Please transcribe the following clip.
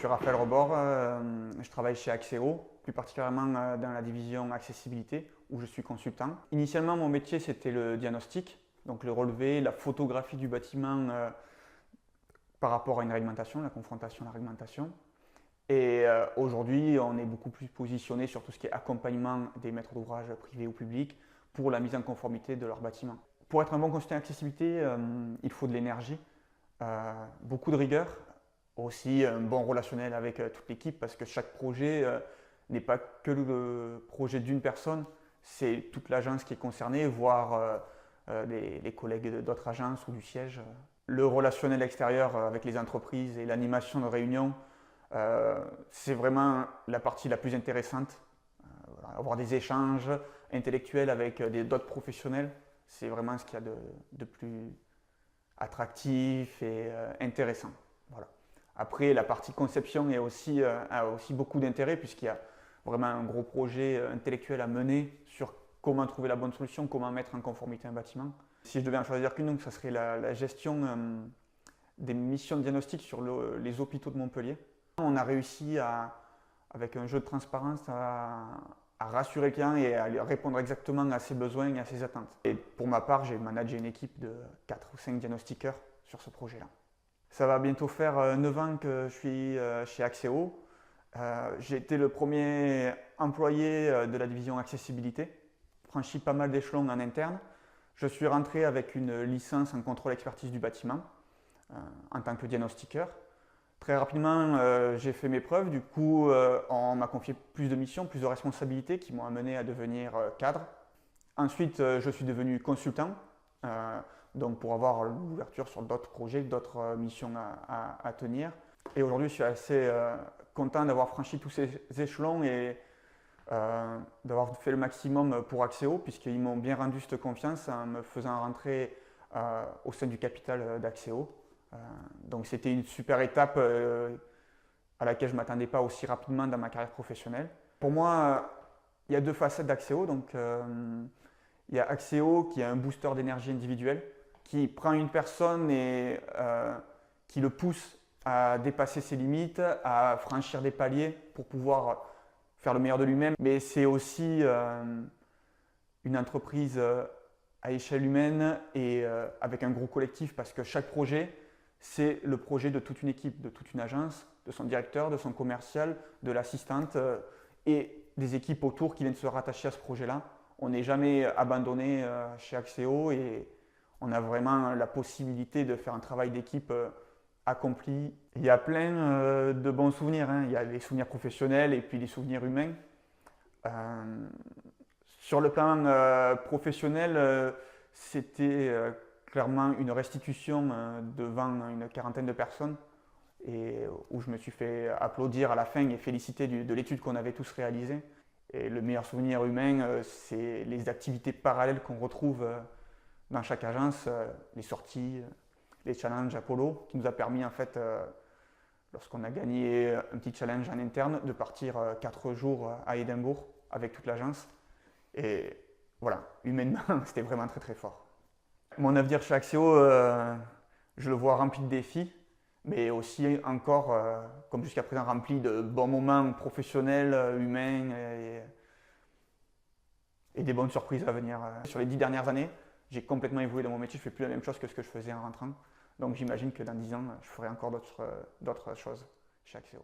suis Raphaël Rebord, je travaille chez Axéo, plus particulièrement dans la division accessibilité où je suis consultant. Initialement, mon métier c'était le diagnostic, donc le relevé, la photographie du bâtiment par rapport à une réglementation, la confrontation à la réglementation. Et aujourd'hui, on est beaucoup plus positionné sur tout ce qui est accompagnement des maîtres d'ouvrage privés ou publics pour la mise en conformité de leur bâtiment. Pour être un bon consultant accessibilité, il faut de l'énergie, beaucoup de rigueur, aussi un bon relationnel avec toute l'équipe parce que chaque projet n'est pas que le projet d'une personne, c'est toute l'agence qui est concernée, voire les collègues d'autres agences ou du siège. Le relationnel extérieur avec les entreprises et l'animation de réunions, c'est vraiment la partie la plus intéressante. Avoir des échanges intellectuels avec d'autres professionnels, c'est vraiment ce qu'il y a de plus attractif et intéressant. Voilà. Après, la partie conception a aussi beaucoup d'intérêt puisqu'il y a vraiment un gros projet intellectuel à mener sur comment trouver la bonne solution, comment mettre en conformité un bâtiment. Si je devais en choisir qu'une, donc, ça serait la gestion des missions de diagnostic sur les hôpitaux de Montpellier. On a réussi, avec un jeu de transparence, à rassurer le client et à lui répondre exactement à ses besoins et à ses attentes. Et pour ma part, j'ai managé une équipe de 4 ou 5 diagnostiqueurs sur ce projet-là. Ça va bientôt faire 9 ans que je suis chez Axéo. J'ai été le premier employé de la division accessibilité, franchi pas mal d'échelons en interne. Je suis rentré avec une licence en contrôle expertise du bâtiment en tant que diagnostiqueur. Très rapidement, j'ai fait mes preuves. Du coup, on m'a confié plus de missions, plus de responsabilités qui m'ont amené à devenir cadre. Ensuite, je suis devenu consultant, donc pour avoir l'ouverture sur d'autres projets, d'autres missions à tenir. Et aujourd'hui, je suis assez content d'avoir franchi tous ces échelons et d'avoir fait le maximum pour Axéo, puisqu'ils m'ont bien rendu cette confiance en me faisant rentrer au sein du capital d'Axéo. Donc c'était une super étape à laquelle je ne m'attendais pas aussi rapidement dans ma carrière professionnelle. Pour moi, il y a deux facettes d'Axéo. Donc, il y a Axéo qui est un booster d'énergie individuelle, qui prend une personne et qui le pousse à dépasser ses limites, à franchir des paliers pour pouvoir faire le meilleur de lui-même. Mais c'est aussi une entreprise à échelle humaine et avec un gros collectif parce que chaque projet, c'est le projet de toute une équipe, de toute une agence, de son directeur, de son commercial, de l'assistante et des équipes autour qui viennent se rattacher à ce projet-là. On n'est jamais abandonné chez Axéo et on a vraiment la possibilité de faire un travail d'équipe accompli. Il y a plein de bons souvenirs, hein. Il y a les souvenirs professionnels et puis les souvenirs humains. Sur le plan professionnel, c'était clairement une restitution devant une quarantaine de personnes et où je me suis fait applaudir à la fin et féliciter de l'étude qu'on avait tous réalisée. Et le meilleur souvenir humain, c'est les activités parallèles qu'on retrouve dans chaque agence, les sorties, les challenges Apollo, qui nous a permis en fait, lorsqu'on a gagné un petit challenge en interne, de partir 4 jours à Édimbourg avec toute l'agence. Et voilà, humainement, c'était vraiment très très fort. Mon avenir chez Axéo, je le vois rempli de défis, mais aussi encore, comme jusqu'à présent, rempli de bons moments professionnels, humains et des bonnes surprises à venir. Sur les 10 dernières années, j'ai complètement évolué dans mon métier, je ne fais plus la même chose que ce que je faisais en rentrant. Donc j'imagine que dans 10 ans, je ferai encore d'autres choses chez Axéo.